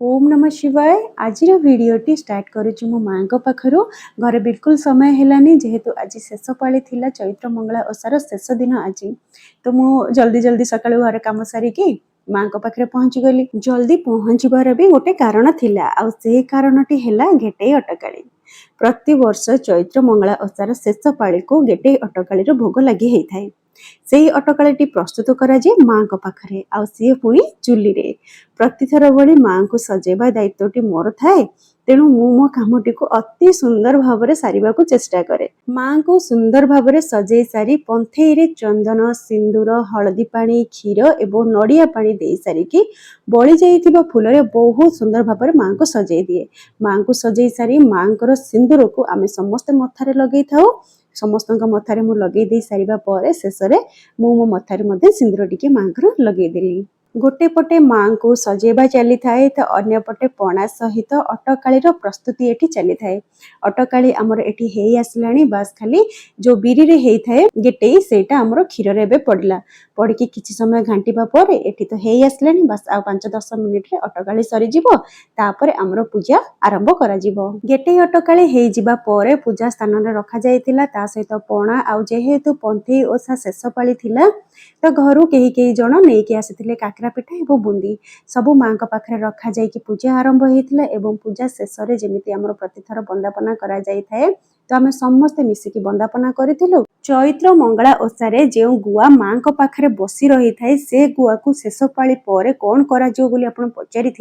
ओम नमः शिवाय। आज भिडटी स्टार्ट करुच्ची मो माँ पाखर। घर बिल्कुल समय है जेहेतु आज शेष पाली थिला चैत्र मंगला ओषार शेष दिन आज तो मु जल्दी जल्दी सकाळु घर काम सारिकी माँ पाखे पहुँची गली। जल्दी पहुँचबार भी गोटे कारण थिला आ से कारणटी हैला घेटे अटकाली। प्रति वर्ष चैत्र मंगला ओषार शेष पाली को गेटे अटकाली भोग लगी होता है। से अटकाली प्रस्तुत करा जाए माँ पाखरे आ सी पुणी चुली रे। प्रतिथर भली माँ को सजेबा दायित्वटी मोर थाए तेणु मु मो कामटी को अति सुंदर भाव सारिबा को चेष्टा करे। माँ को सुंदर भाव सजे सारी पंथई रे चंदन सिंदूर हलदी पानी क्षीर एवं नड़िया पानी दे सारिकी बड़ी जाइथिबा फूल रे बहुत सुंदर भाव माँ को सजे दिए। माँ को सजे सारी माँ को सिंदूर को आमे समस्ते मथारे लगे थाओ। समस्त मथारे मु लगे दे सारिबा परे शेष रे मु मो मथारे मध्ये सिंदूर टिके माँ को लगे देली। गोटे पटे माँ को सजेबा चली थाए तो अन्य पटे पणा सहित अटकाली प्रस्तुति एठी चली थाए। अटकाली आमर एठी हेई आसलानी बास खाली जो बिरी रे हेई थाए गेटे सेटा आमर क्षीर रे बे पड़ला पड़की किछि समय घांटीबा परे एठी तो हेई आसलानी बास आ 5-10 मिनिट रे अटकाली सरी जिवो। तापरे आमर पूजा आरंभ करा जिवो। गेटे अटकाली हेई जिबा परे पूजा स्थान रे रखा जायतिला ता सहित पणा आ जेहेतु पंथी ओसा शेष पाली थिला तो घरु केही केही जण नेकी आसिथिले काकरा पिठा एवं बुंदी सबू माँ पाखे रखा जाइए पूजा आरंभ होता एवं पूजा शेष में जमी आम प्रतिथर बंदापना करा जाए तो आम समस्ते मिसिकी बंदापना करूँ। चैत्र मंगला ओषारे जो गुआ माँ पाखे बसी रही थाए से गुआ को शेष पाली पर कौन करा बोली आपण पचारि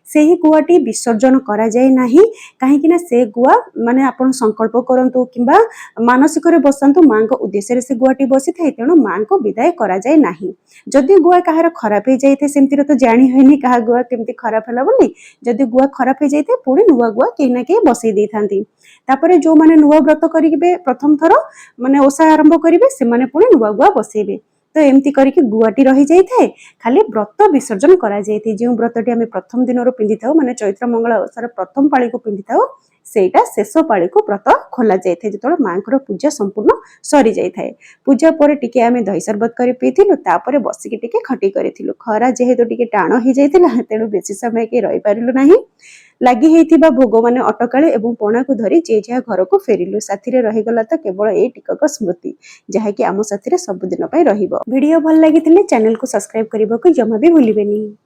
से ही गुआटी विसर्जन करा जाए नाही कहीं से गुआ माने आपण संकल्प करंतु किंबा मानसिक रे बसंतु माँ को उद्देश्य से गुआटी बसी थाए तेणु माँ को विदाय करा जाए नाही। जदि गुआ कहार खराब हो जाए सेमती तो जानी हुए क्या गुआ केमती खराब है बोली जदि गुआ खराब हो जाए पुणी नुआ गुआ कहीं ना कहीं बसई दे था जो मैंने नुआ व्रत करेंगे प्रथम थर माने ओषा आरंभ करेंगे से माने पुणी नुआ गुआ बसइबे तो एमती करके गुआटी रही जाए खाली व्रत विसर्जन करा जाए जो व्रतटी आम प्रथम दिन पिंधि था माने चैत्र मंगला ओषार प्रथम पाली को पिंधि था सेटा शेष पाली को व्रत खोला जाए जो माँ को पूजा संपूर्ण सरी जाए। पूजा पर टिके आमे दही सरबत कर पीथिलु तापर बसिकी टिके खटी करिथिलु। खरा जेहेतु टिके टाण हो जाइतिला तेणु बेसी समय के रही पारिलु नाही। लगी होइथिबा भोग माने अटकाली एवं पणा को धरी जे जा घर को फेरिलु। साथी रे रही गला तो केवल ए टिकक स्मृति जहा कि आम साथी रे सब दिन पई रहिबो। वीडियो भल लागिथिले चैनल को सब्सक्राइब करबा को जमा भी भूलिबेनी।